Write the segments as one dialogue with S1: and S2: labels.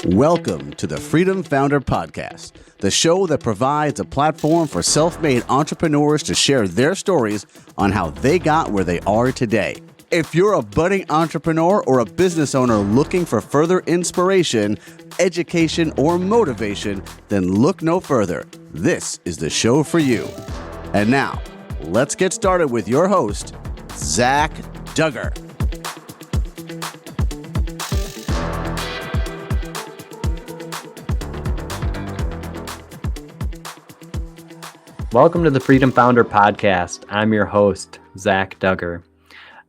S1: Welcome to the Freedom Founder Podcast, the show that provides a platform for self-made entrepreneurs to share their stories on how they got where they are today. If you're a budding entrepreneur or a business owner looking for further inspiration, education, or motivation, then look no further. This is the show for you. And now, let's get started with your host, Zach Duggar.
S2: Welcome to the Freedom Founder Podcast. I'm your host, Zach Duggar.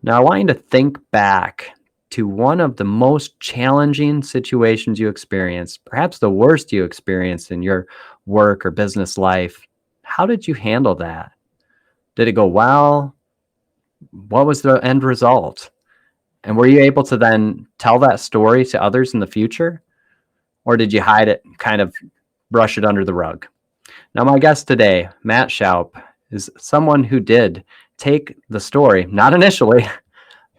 S2: Now, I want you to think back to one of the most challenging situations you experienced, perhaps the worst you experienced in your work or business life. How did you handle that? Did it go well? What was the end result? And were you able to then tell that story to others in the future? Or did you hide it, kind of brush it under the rug? Now, my guest today, Matt Shoup, is someone who did take the story, not initially,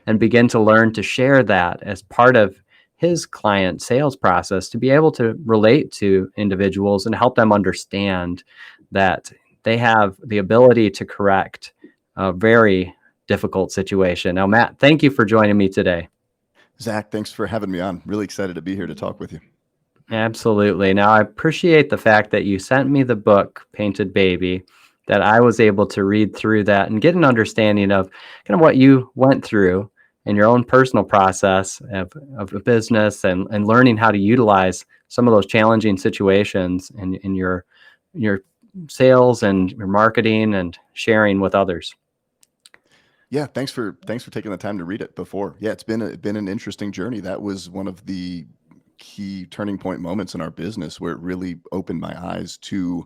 S2: and begin to learn to share that as part of his client sales process to be able to relate to individuals and help them understand that they have the ability to correct a very difficult situation. Now, Matt, thank you for joining me today.
S3: Zach, thanks for having me on. Really excited to be here to talk with you.
S2: Absolutely. Now, I appreciate the fact that you sent me the book, Painted Baby, that I was able to read through that and get an understanding of kind of what you went through in your own personal process of a business and learning how to utilize some of those challenging situations in your sales and your marketing and sharing with others.
S3: Yeah, thanks for taking the time to read it before. Yeah, it's been an interesting journey. That was one of the key turning point moments in our business where it really opened my eyes to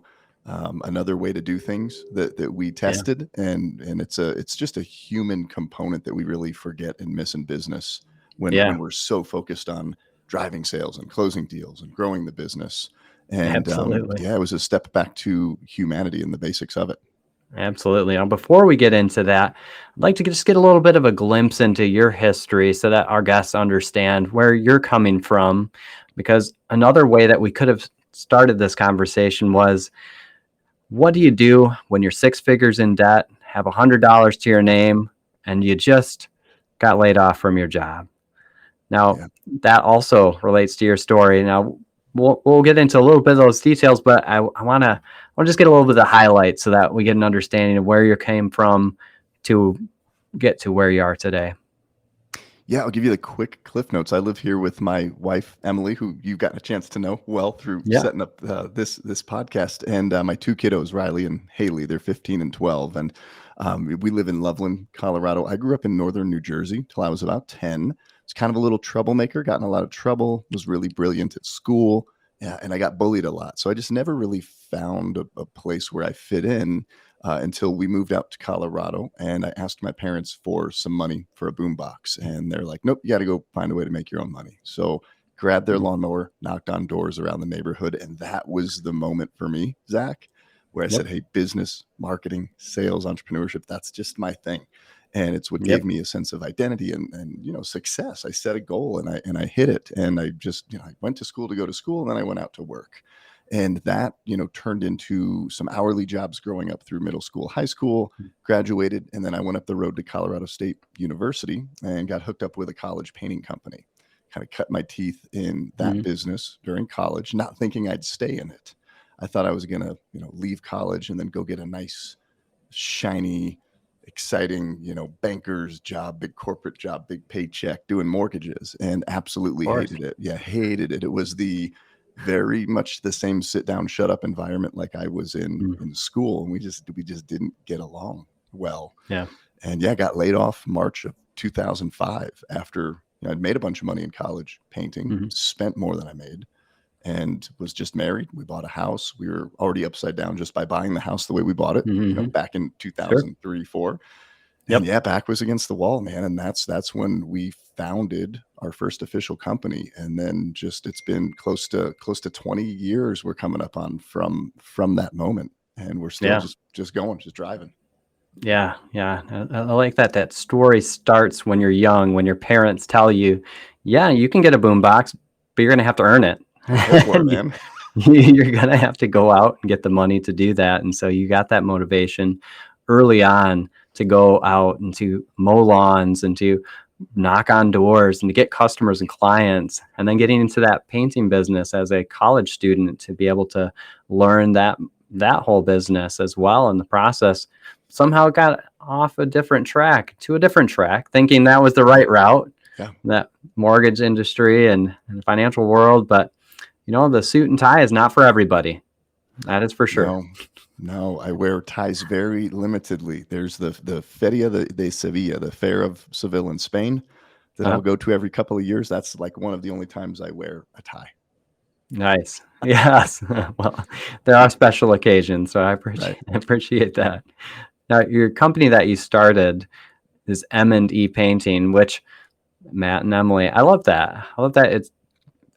S3: another way to do things that we tested. Yeah. And it's just a human component that we really forget and miss in business when we're so focused on driving sales and closing deals and growing the business. And it was a step back to humanity and the basics of it.
S2: Absolutely. Now, before we get into that, I'd like to just get a little bit of a glimpse into your history so that our guests understand where you're coming from. Because another way that we could have started this conversation was, what do you do when you're 6 figures in debt, have $100 to your name, and you just got laid off from your job? Now, that also relates to your story. Now, we'll get into a little bit of those details, but I want to just get a little bit of the highlights so that we get an understanding of where you came from to get to where you are today.
S3: Yeah, I'll give you the quick cliff notes. I live here with my wife, Emily, who you've gotten a chance to know well through setting up this podcast, and my 2 kiddos, Riley and Haley. They're 15 and 12, and we live in Loveland, Colorado. I grew up in northern New Jersey till I was about 10. It's kind of a little troublemaker, got in a lot of trouble, was really brilliant at school, and I got bullied a lot. So I just never really found a place where I fit in until we moved out to Colorado. And I asked my parents for some money for a boombox. And they're like, nope, you got to go find a way to make your own money. So grabbed their lawnmower, knocked on doors around the neighborhood. And that was the moment for me, Zach, where I said, hey, business, marketing, sales, entrepreneurship, that's just my thing. And it's what gave me a sense of identity and success. I set a goal and I hit it. And I just, I went to school to go to school, and then I went out to work. And that, turned into some hourly jobs growing up through middle school, high school, graduated. And then I went up the road to Colorado State University and got hooked up with a college painting company. Kind of cut my teeth in that business during college, not thinking I'd stay in it. I thought I was going to, leave college and then go get a nice, shiny, exciting, banker's job, big corporate job, big paycheck, doing mortgages, and absolutely hated it. Yeah, hated it. It was very much the same sit down, shut up environment like I was in school. And we just didn't get along well. Yeah. And got laid off March of 2005 after I'd made a bunch of money in college painting, spent more than I made, and was just married. We bought a house. We were already upside down just by buying the house the way we bought it, back in 2003, 4. And back was against the wall, man. And that's when we founded our first official company. And then it's been close to 20 years we're coming up on from that moment. And we're still just going, just driving.
S2: Yeah. I like that story starts when you're young, when your parents tell you, you can get a boombox, but you're going to have to earn it.
S3: Go for it, man.
S2: You're going to have to go out and get the money to do that. And so you got that motivation early on to go out and to mow lawns and to knock on doors and to get customers and clients, and then getting into that painting business as a college student to be able to learn that whole business as well in the process. Somehow got off a different track to a different track, thinking that was the right route, that mortgage industry and financial world. But the suit and tie is not for everybody. That is for sure.
S3: No, I wear ties very limitedly. There's the Feria de Sevilla, the Fair of Seville in Spain, that I'll go to every couple of years. That's like one of the only times I wear a tie.
S2: Nice. Yes. Well, there are special occasions, so I appreciate that. Now, your company that you started is M&E Painting, which Matt and Emily, I love that. It's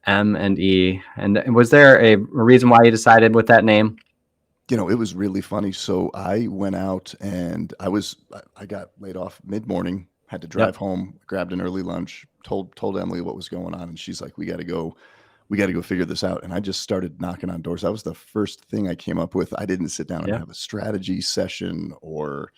S2: M&E. And was there a reason why you decided with that name?
S3: It was really funny. So I went out and I got laid off mid-morning, had to drive home, grabbed an early lunch, told Emily what was going on. And she's like, we got to go figure this out. And I just started knocking on doors. That was the first thing I came up with. I didn't sit down and have a strategy session or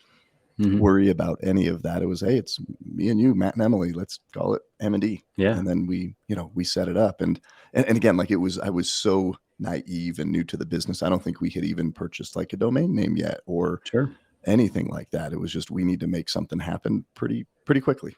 S3: worry about any of that. It was, hey, it's me and you, Matt and Emily, let's call it M&E. Yeah. And then we set it up. And again, like I was so naive and new to the business. I don't think we had even purchased like a domain name yet or anything like that. It was just, we need to make something happen pretty quickly.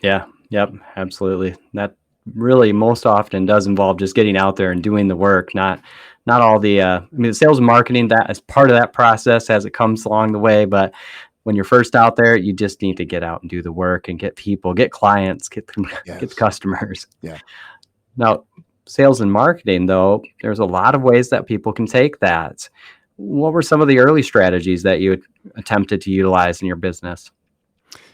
S3: Yeah.
S2: Yep. Absolutely. That really most often does involve just getting out there and doing the work, not all the, the sales and marketing, that is part of that process as it comes along the way. But when you're first out there, you just need to get out and do the work and get people, get clients, get the customers.
S3: Yeah.
S2: Now, sales and marketing, though, there's a lot of ways that people can take that. What were some of the early strategies that you attempted to utilize in your business?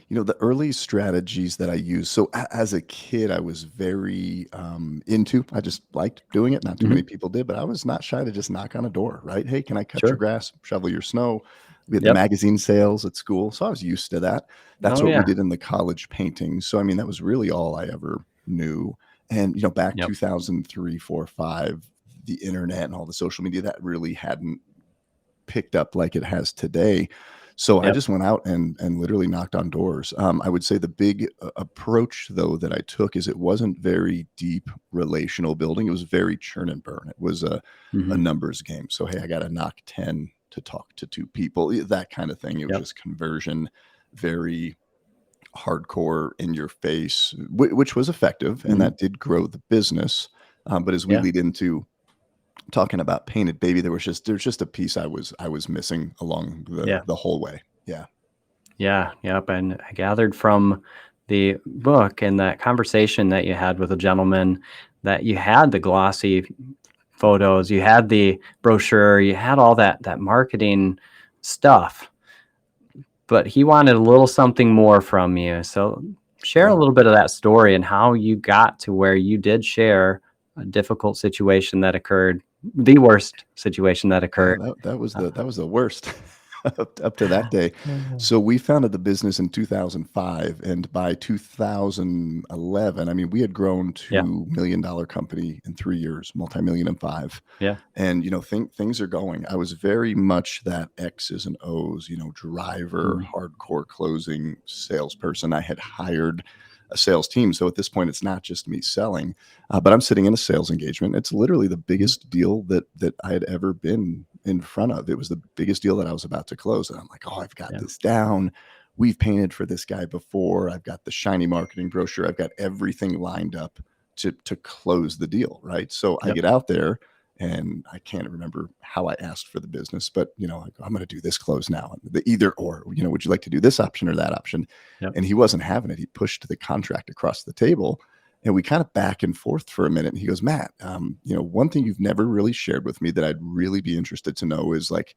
S3: The early strategies that I used. So as a kid, I was very I just liked doing it. Not too many people did, but I was not shy to just knock on a door, right? Hey, can I cut your grass, shovel your snow? We had the magazine sales at school. So I was used to that. That's what we did in the college painting. So, that was really all I ever knew. And, back 2003, 4, 5, the internet and all the social media, that really hadn't picked up like it has today. So I just went out and literally knocked on doors. I would say the big approach, though, that I took is it wasn't very deep relational building. It was very churn and burn. It was a numbers game. So, hey, I got to knock 10 to talk to 2 people, that kind of thing. It was just conversion, very hardcore in your face, which was effective. And that did grow the business. But as we lead into talking about Painted Baby, there's just a piece I was missing along the whole way.
S2: Yep. And I gathered from the book and that conversation that you had with a gentleman that you had the glossy photos, you had the brochure, you had all that marketing stuff, but he wanted a little something more from you. So share a little bit of that story and how you got to where you did share a difficult situation that occurred, the worst situation that occurred.
S3: That was the worst up to that day. So we founded the business in 2005, and by 2011, we had grown to $1 million company in 3 years, multi-million in 5.
S2: Yeah.
S3: And things are going. I was very much that X's and O's, driver, hardcore closing salesperson. I had hired a sales team. So at this point, it's not just me selling, but I'm sitting in a sales engagement. It's literally the biggest deal that I had ever been in front of. It was the biggest deal that I was about to close. And I'm like, oh, I've got this down. We've painted for this guy before. I've got the shiny marketing brochure. I've got everything lined up to close the deal. Right. So I get out there and I can't remember how I asked for the business, but I'm going to do this close now. The either or, would you like to do this option or that option? And he wasn't having it. He pushed the contract across the table. And we kind of back and forth for a minute. And he goes, Matt, one thing you've never really shared with me that I'd really be interested to know is like,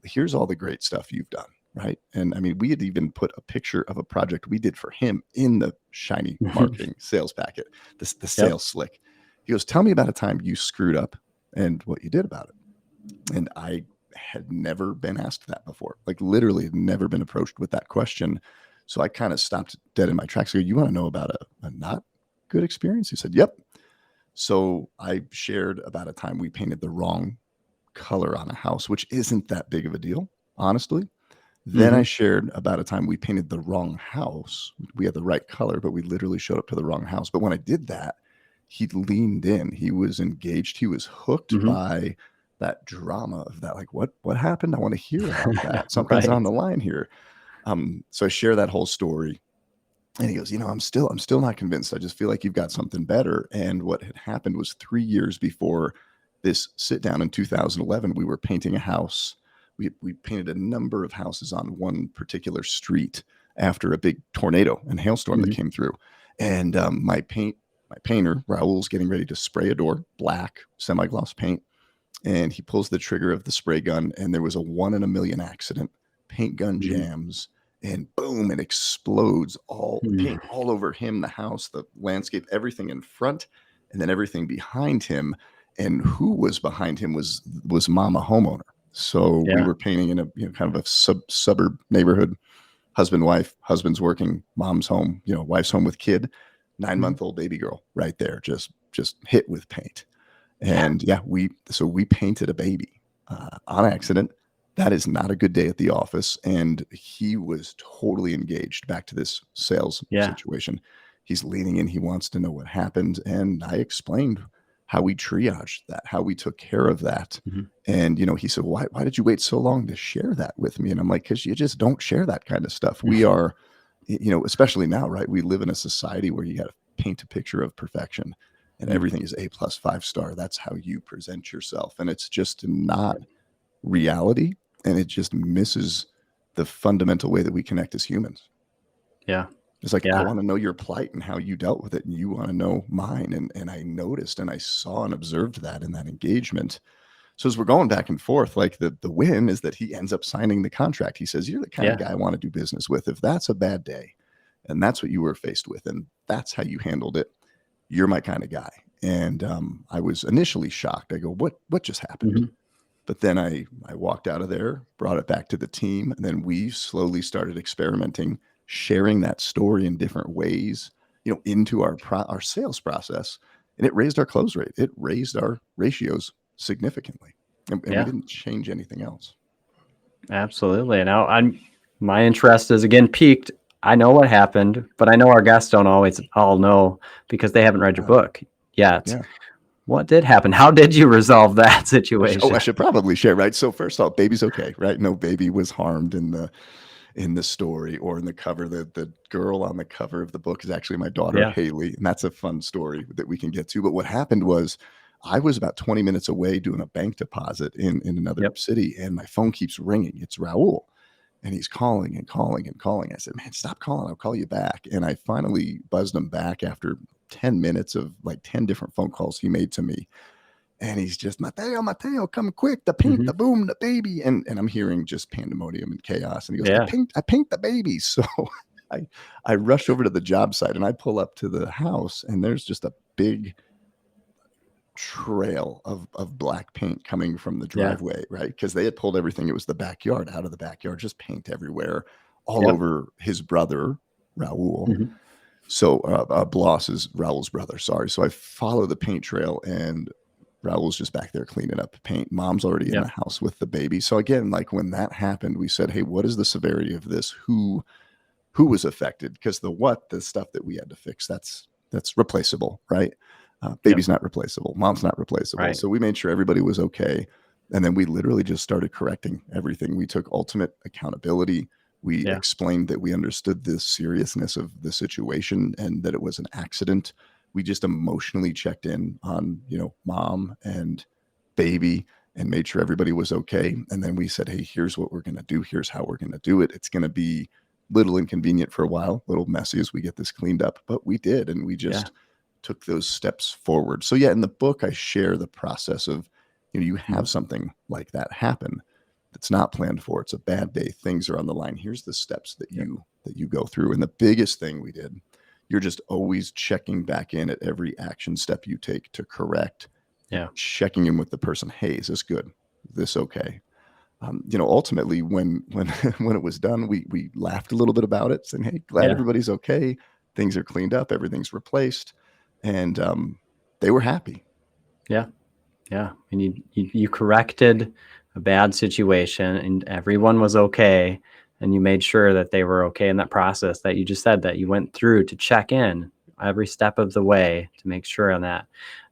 S3: here's all the great stuff you've done. Right. And we had even put a picture of a project we did for him in the shiny marketing sales packet, the sales slick. He goes, tell me about a time you screwed up and what you did about it. And I had never been asked that before, like literally had never been approached with that question. So I kind of stopped dead in my tracks. I go, you want to know about a not good experience? He said, yep. So I shared about a time we painted the wrong color on a house, which isn't that big of a deal, honestly. Then I
S2: Mhm.
S3: shared about a time we painted the wrong house. We had the right color, but we literally showed up to the wrong house. But when I did that, he leaned in. He was engaged. He was hooked
S2: Mhm.
S3: by that drama of that. Like, what happened? I want to hear about that. Something's
S2: Right.
S3: on the line here. So I share that whole story. And he goes, I'm still not convinced. I just feel like you've got something better. And what had happened was 3 years before this sit down in 2011, we were painting a house. We painted a number of houses on one particular street after a big tornado and hailstorm that
S2: Mhm.
S3: came through. And my painter, Raul's getting ready to spray a door, black semi-gloss paint. And he pulls the trigger of the spray gun, and there was a 1 in a million accident. Paint gun
S2: Mhm.
S3: jams, and boom, it explodes, all the
S2: Mhm.
S3: paint all over him, the house, the landscape, everything in front, and then everything behind him. And who was behind him was mama homeowner. So we
S2: Yeah.
S3: were painting in a kind of a suburb neighborhood, husband, wife, husband's working, mom's home, wife's home with kid, 9
S2: Mhm.
S3: month old baby girl right there, just hit with paint.
S2: Yeah.
S3: And yeah, we painted a baby on accident. That is not a good day at the office. And he was totally engaged back to this sales
S2: Yeah.
S3: situation. He's leaning in. He wants to know what happened. And I explained how we triaged that, how we took care of that.
S2: Mhm.
S3: And, he said, why did you wait so long to share that with me? And I'm like, because you just don't share that kind of stuff. We are, especially now, right? We live in a society where you got to paint a picture of perfection and
S2: Mhm.
S3: everything is A+ 5 star. That's how you present yourself. And it's just not
S2: Yep.
S3: reality. And it just misses the fundamental way that we connect as humans.
S2: Yeah.
S3: It's like, I
S2: Yeah.
S3: want to know your plight and how you dealt with it. And you want to know mine. And I noticed and I saw and observed that in that engagement. So as we're going back and forth, like the win is that he ends up signing the contract. He says, you're the kind of
S2: Yeah.
S3: guy I want to do business with. If that's a bad day and that's what you were faced with, and that's how you handled it, you're my kind of guy. And I was initially shocked. I go, what just happened?
S2: Mhm.
S3: But then I walked out of there, brought it back to the team, and then we slowly started experimenting, sharing that story in different ways, into our sales process, and it raised our close rate. It raised our ratios significantly, and we
S2: Yeah.
S3: didn't change anything else.
S2: Absolutely. Now, my interest is again piqued. I know what happened, but I know our guests don't always all know because they haven't read your book yet.
S3: Yeah.
S2: What did happen? How did you resolve that
S3: I
S2: situation?
S3: should probably share, right? So first off, baby's okay, right? No baby was harmed in the story or in the cover. The girl on the cover of the book is actually my daughter
S2: Yeah.
S3: Haley, and that's a fun story that we can get to. But what happened was I was about 20 minutes away doing a bank deposit in another
S2: Yep.
S3: city, and my phone keeps ringing. It's Raul, and he's calling and calling and calling. I said, man, stop calling, I'll call you back. And I finally buzzed him back after 10 minutes of like 10 different phone calls he made to me. And he's just, Mateo, come quick, the paint,
S2: Mhm.
S3: the boom, the baby. And I'm hearing just pandemonium and chaos. And he goes,
S2: Yeah.
S3: I paint the baby. So I I rush over to the job site and I pull up to the house, and there's just a big trail of black paint coming from the
S2: Yeah.
S3: driveway, right? Because they had pulled everything. It was the backyard, out of the backyard, just paint everywhere, all
S2: Yep.
S3: over his brother, Raul.
S2: Mhm.
S3: So Bloss is Raul's brother. Sorry. So I follow the paint trail, and Raul's just back there cleaning up the paint. Mom's already in
S2: Yep.
S3: the house with the baby. So again, like when that happened, we said, "Hey, what is the severity of this? Who was affected?" Because the stuff that we had to fix, that's replaceable, right?
S2: Yep.
S3: Baby's not replaceable. Mom's not replaceable.
S2: Right.
S3: So we made sure everybody was okay, and then we literally just started correcting everything. We took ultimate accountability. We
S2: Yeah.
S3: explained that we understood the seriousness of the situation and that it was an accident. We just emotionally checked in on, mom and baby, and made sure everybody was okay. And then we said, hey, here's what we're going to do. Here's how we're going to do it. It's going to be little inconvenient for a while, little messy as we get this cleaned up, but we did. And we
S2: Yeah.
S3: just took those steps forward. So yeah, in the book, I share the process of, you
S2: Mhm.
S3: have something like that happen that's not planned for. It's a bad day. Things are on the line. Here's the steps that
S2: Yep.
S3: you go through. And the biggest thing we did, you're just always checking back in at every action step you take to correct,
S2: Yeah.
S3: checking in with the person. Hey, is this good? Is this okay? Ultimately, when when it was done, we laughed a little bit about it, saying, "Hey, glad
S2: Yeah.
S3: everybody's okay. Things are cleaned up. Everything's replaced." And they were happy.
S2: Yeah. Yeah. And you corrected a bad situation and everyone was okay. And you made sure that they were okay in that process that you just said that you went through to check in every step of the way to make sure on that.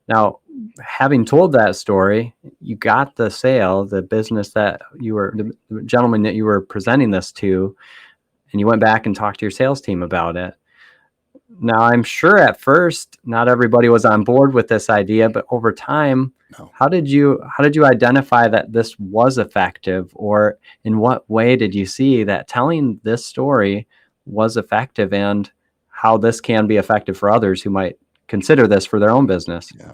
S2: Now, having told that story, you got the sale, the business that the gentleman that you were presenting this to, and you went back and talked to your sales team about it. Now, I'm sure at first not everybody was on board with this idea, but over time,
S3: No.
S2: how did you identify that this was effective, or in what way did you see that telling this story was effective, and how this can be effective for others who might consider this for their own business?
S3: Yeah.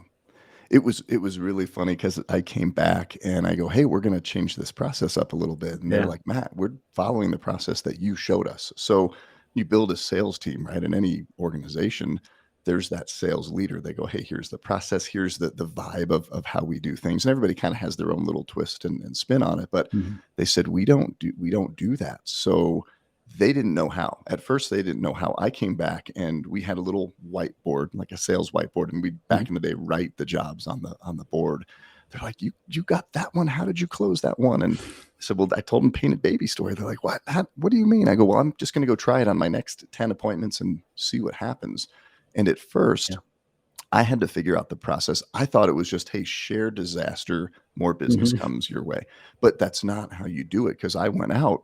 S3: It was really funny because I came back and I go, "Hey, we're going to change this process up a little bit." And they're
S2: Yeah.
S3: like, "Matt, we're following the process that you showed us." So you build a sales team, right? In any organization, there's that sales leader. They go, "Hey, here's the process. Here's the vibe of how we do things." And everybody kind of has their own little twist and spin on it. But
S2: Mhm.
S3: they said, we don't do that. So they didn't know how. At first, they didn't know how. I came back and we had a little whiteboard, like a sales whiteboard, and we
S2: Mhm.
S3: back in the day write the jobs on the board. They're like, "You got that one? How did you close that one?" And I said, "Well, I told them painted baby story." They're like, "What? What do you mean?" I go, "Well, I'm just going to go try it on my next 10 appointments and see what happens." And at
S2: Yeah.
S3: first, I had to figure out the process. I thought it was just, hey, share disaster, more business
S2: Mhm.
S3: comes your way. But that's not how you do it, because I went out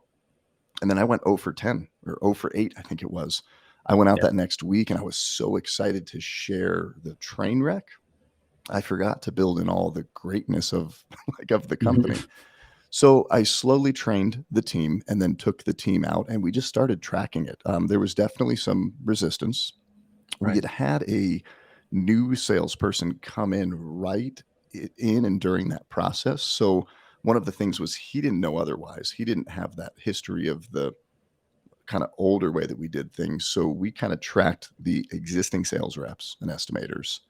S3: and then I went 0 for 10 or 0 for 8, I think it was. I went out
S2: Yeah.
S3: that next week and I was so excited to share the train wreck. I forgot to build in all the greatness of of the
S2: Mhm.
S3: company. So I slowly trained the team and then took the team out and we just started tracking it. There was definitely some resistance. We
S2: Right.
S3: had had a new salesperson come in in and during that process. So one of the things was he didn't know otherwise. He didn't have that history of the kind of older way that we did things. So we kind of tracked the existing sales reps and estimators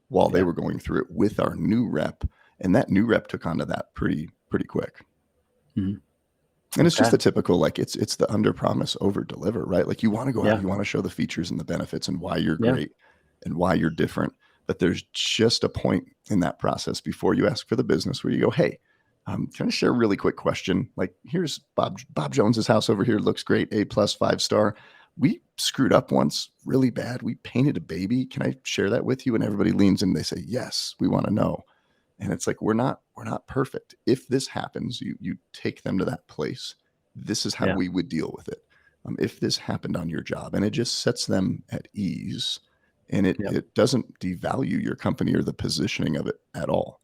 S3: while they
S2: Yeah.
S3: were going through it with our new rep. And that new rep took onto that pretty quick.
S2: Mhm.
S3: And it's just
S2: Okay.
S3: the typical, like it's the under promise, over deliver, right? Like you want to go out,
S2: Yeah.
S3: you want to show the features and the benefits and why you're
S2: Yeah.
S3: great and why you're different. But there's just a point in that process before you ask for the business where you go, "Hey, can I share a really quick question? Like, here's Bob Jones's house over here. Looks great, A plus 5 star. We screwed up once really bad. We painted a baby. Can I share that with you?" And everybody leans in and they say, "Yes, we want to know." And it's like, we're not perfect. If this happens, you take them to that place. This is how
S2: Yeah.
S3: we would deal with it. If this happened on your job, and it just sets them at ease, and it
S2: Yep.
S3: it doesn't devalue your company or the positioning of it at all.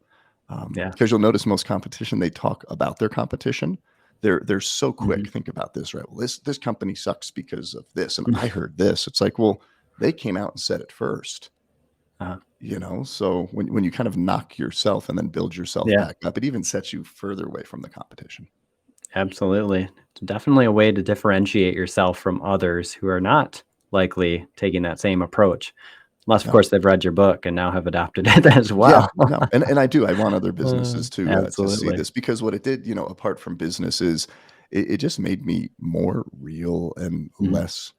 S2: Yeah.
S3: Because you'll notice most competition, they talk about their competition. They're so quick.
S2: Mhm.
S3: Think about this, right? Well, this company sucks because of this, and I heard this. It's like, well, they came out and said it first.
S2: Uh-huh.
S3: So when you kind of knock yourself and then build yourself
S2: Yeah.
S3: back up, it even sets you further away from the competition.
S2: Absolutely. It's definitely a way to differentiate yourself from others who are not likely taking that same approach. Unless, of
S3: No.
S2: course, they've read your book and now have adopted it as
S3: Yeah,
S2: well.
S3: no, and I want other businesses to see
S2: Absolutely.
S3: this, because what it did, apart from business, is it just made me more real and
S2: Mhm.
S3: less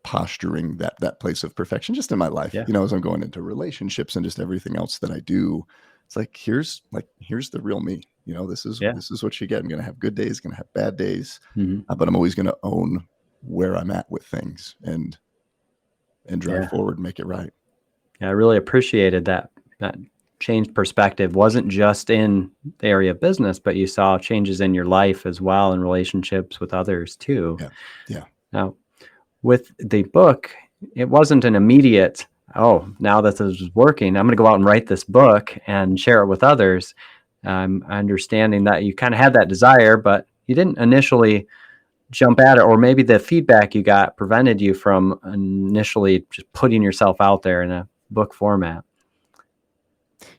S3: posturing that place of perfection just in my life.
S2: Yeah.
S3: As I'm going into relationships and just everything else that I do, it's like here's the real me. This is
S2: Yeah.
S3: this is what you get. I'm gonna have good days, gonna have bad days,
S2: Mhm.
S3: but I'm always gonna own where I'm at with things and drive
S2: Yeah.
S3: forward and make it right.
S2: Yeah, I really appreciated that changed perspective wasn't just in the area of business, but you saw changes in your life as well and relationships with others too.
S3: Yeah. Yeah.
S2: Now, with the book, it wasn't an immediate, oh, now that this is working, I'm going to go out and write this book and share it with others. Understanding that you kind of had that desire, but you didn't initially jump at it, or maybe the feedback you got prevented you from initially just putting yourself out there in a book format.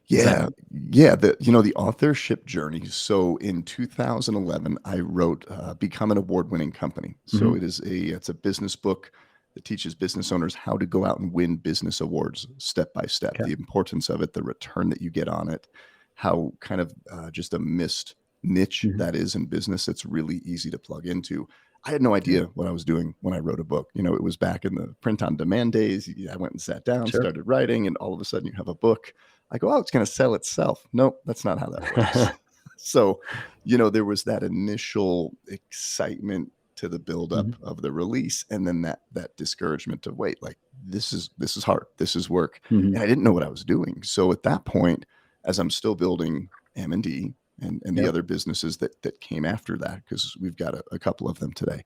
S2: Is that?
S3: Yeah, yeah. The authorship journey. So in 2011, I wrote "Become an Award-Winning Company." So
S2: Mhm.
S3: it's a business book that teaches business owners how to go out and win business awards step by step.
S2: Okay.
S3: The importance of it, the return that you get on it, how kind of just a missed niche
S2: Mhm.
S3: that is in business. It's really easy to plug into. I had no idea what I was doing when I wrote a book. It was back in the print on demand days. I went and sat down,
S2: Sure.
S3: started writing, and all of a sudden you have a book. I go, oh, it's going to sell itself. Nope, that's not how that works. So, there was that initial excitement to the buildup
S2: Mhm.
S3: of the release, and then that discouragement of, wait, like this is hard, this is work,
S2: Mhm.
S3: and I didn't know what I was doing. So at that point, as I'm still building M&D and the
S2: Yep.
S3: other businesses that came after that, because we've got a couple of them today,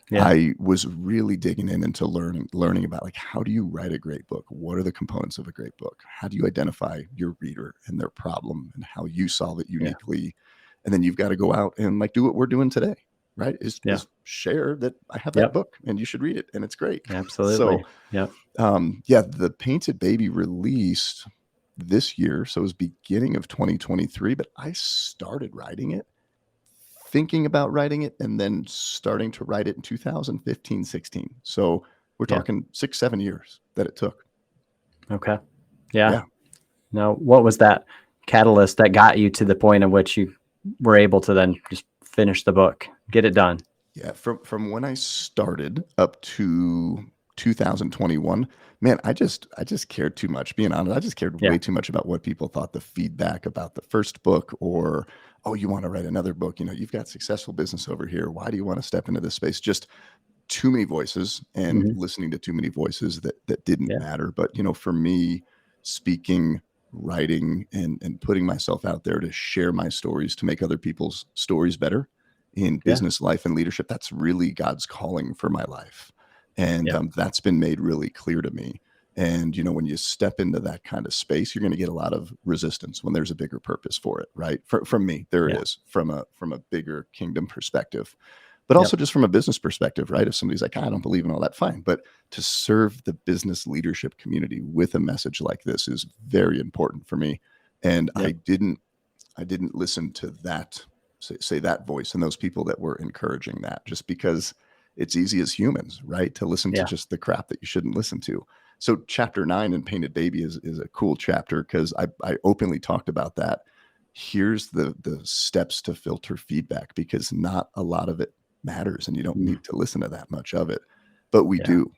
S2: Yeah.
S3: I was really digging into learning about, like, how do you write a great book? What are the components of a great book? How do you identify your reader and their problem and how you solve it
S2: Yeah.
S3: uniquely? And then you've got to go out and, like, do what we're doing today, right? Is
S2: Yeah.
S3: share that I have that
S2: Yep.
S3: book and you should read it and it's great. So
S2: Absolutely. Yep.
S3: yeah, the Painted Baby released this year, so it was beginning of 2023, but I started writing it, thinking about writing it, and then starting to write it in 2015, 16. So we're
S2: Yeah.
S3: talking 6, 7 years that it took.
S2: Okay. Yeah.
S3: Yeah.
S2: Now, what was that catalyst that got you to the point at which you were able to then just finish the book, get it done?
S3: Yeah, from when I started up to 2021, man, I just cared too much, being honest. I just cared
S2: Yeah.
S3: way too much about what people thought, the feedback about the first book, or, oh, you want to write another book, you've got successful business over here. Why do you want to step into this space? Just too many voices, and
S2: Mhm.
S3: listening to too many voices that didn't
S2: Yeah.
S3: matter. But for me, speaking, writing, and putting myself out there to share my stories, to make other people's stories better in
S2: Yeah.
S3: business, life, and leadership, that's really God's calling for my life. And
S2: Yeah.
S3: that's been made really clear to me. And when you step into that kind of space, you're going to get a lot of resistance when there's a bigger purpose for it, right? From me, there it
S2: Yeah.
S3: is, from a bigger kingdom perspective, but
S2: Yep.
S3: also just from a business perspective, right? If somebody's like, I don't believe in all that, fine. But to serve the business leadership community with a message like this is very important for me. And
S2: Yep.
S3: I didn't listen to that, say that voice and those people that were encouraging that, just because it's easy as humans, right, to listen to
S2: Yeah.
S3: just the crap that you shouldn't listen to. So chapter 9 in Painted Baby is a cool chapter, because I openly talked about that. Here's the steps to filter feedback, because not a lot of it matters, and you don't
S2: Mm.
S3: need to listen to that much of it, but we
S2: Yeah.
S3: do.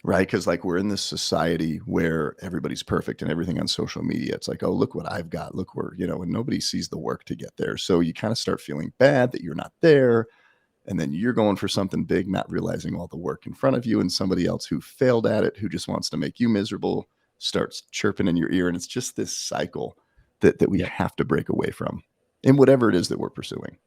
S3: Right, because, like, we're in this society where everybody's perfect and everything on social media. It's like, oh, look what I've got. Look where, and nobody sees the work to get there. So you kind of start feeling bad that you're not there. And then you're going for something big, not realizing all the work in front of you, and somebody else who failed at it, who just wants to make you miserable, starts chirping in your ear. And it's just this cycle that we
S2: Yep.
S3: have to break away from in whatever it is that we're pursuing.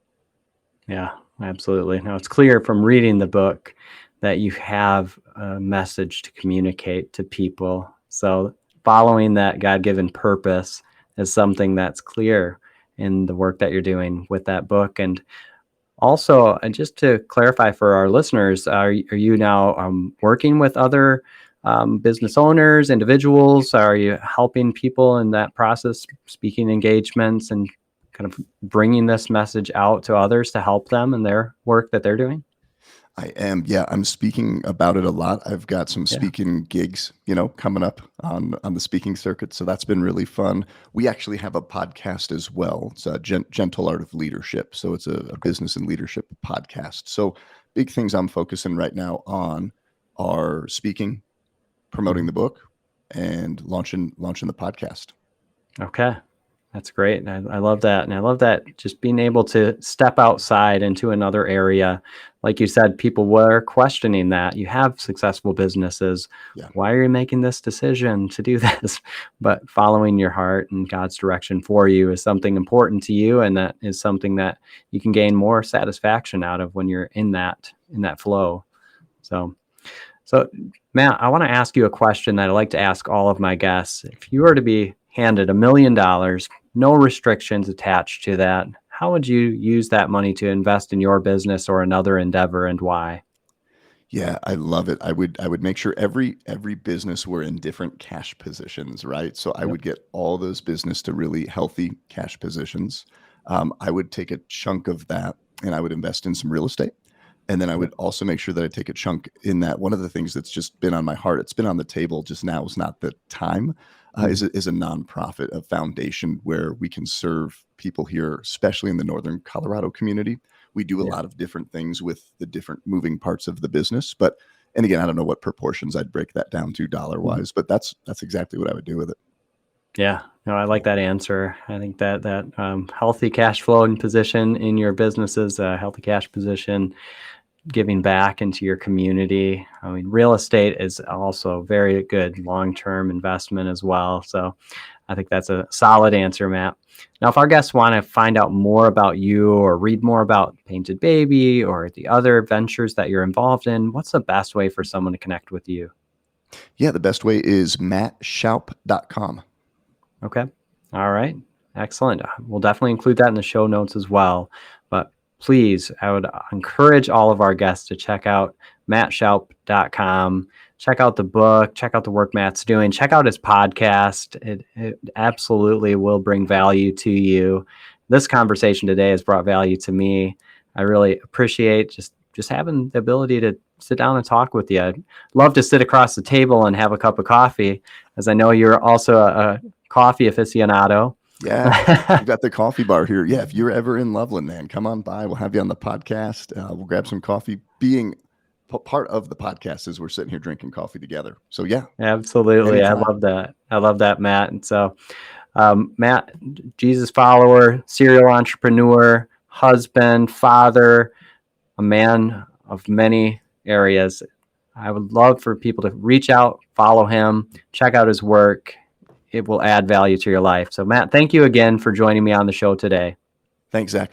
S2: Yeah, absolutely. Now, it's clear from reading the book that you have a message to communicate to people. So following that God-given purpose is something that's clear in the work that you're doing with that book. And also, just to clarify for our listeners, are you now working with other business owners, individuals? Are you helping people in that process, speaking engagements, and kind of bringing this message out to others to help them in their work that they're doing?
S3: I am. Yeah, I'm speaking about it a lot. I've got some
S2: Yeah.
S3: speaking gigs, coming up on the speaking circuit. So that's been really fun. We actually have a podcast as well. It's a Gentle Art of Leadership. So it's a
S2: Okay.
S3: business and leadership podcast. So big things I'm focusing right now on are speaking, promoting
S2: Mhm.
S3: the book, and launching the podcast.
S2: Okay. That's great. And I love that. And I love that just being able to step outside into another area. Like you said, people were questioning that. You have successful businesses.
S3: Yeah.
S2: Why are you making this decision to do this? But following your heart and God's direction for you is something important to you. And that is something that you can gain more satisfaction out of when you're in that flow. So, Matt, I want to ask you a question that I like to ask all of my guests. If you were to be handed $1 million, no restrictions attached to that, how would you use that money to invest in your business or another endeavor, and why?
S3: Yeah, I love it. I would make sure every business were in different cash positions, right? So I
S2: Yep.
S3: would get all those business to really healthy cash positions. I would take a chunk of that and I would invest in some real estate. And then I
S2: Yep.
S3: would also make sure that I take a chunk in that. One of the things that's just been on my heart, it's been on the table, just now is not the time, is,
S2: Mhm.
S3: is a nonprofit, a foundation where we can serve people here, especially in the Northern Colorado community, we do a lot of different things with the different moving parts of the business. But, and again, I don't know what proportions I'd break that down to dollar wise, but that's exactly what I would do with it.
S2: Yeah, no, I like that answer. I think that healthy cash flow and position in your business is a healthy cash position, giving back into your community. I mean, real estate is also very good long-term investment as well. So I think that's a solid answer, Matt. Now, if our guests want to find out more about you or read more about Painted Baby or the other ventures that you're involved in, what's the best way for someone to connect with you?
S3: Yeah, the best way is mattshoup.com.
S2: Okay. All right. Excellent. We'll definitely include that in the show notes as well. But please, I would encourage all of our guests to check out mattshoup.com. Check out the book, check out the work Matt's doing, check out his podcast. It absolutely will bring value to you. This conversation today has brought value to me. I really appreciate just having the ability to sit down and talk with you. I'd love to sit across the table and have a cup of coffee, as I know you're also a coffee aficionado.
S3: Yeah, we got the coffee bar here. Yeah, if you're ever in Loveland, man, come on by. We'll have you on the podcast. We'll grab some coffee. Being part of the podcast is we're sitting here drinking coffee together. So yeah,
S2: absolutely.
S3: Anytime.
S2: I love that, Matt. And so, Matt, Jesus follower, serial entrepreneur, husband, father, a man of many areas. I would love for people to reach out, follow him, check out his work. It will add value to your life. So, Matt, thank you again for joining me on the show today.
S3: Thanks, Zach.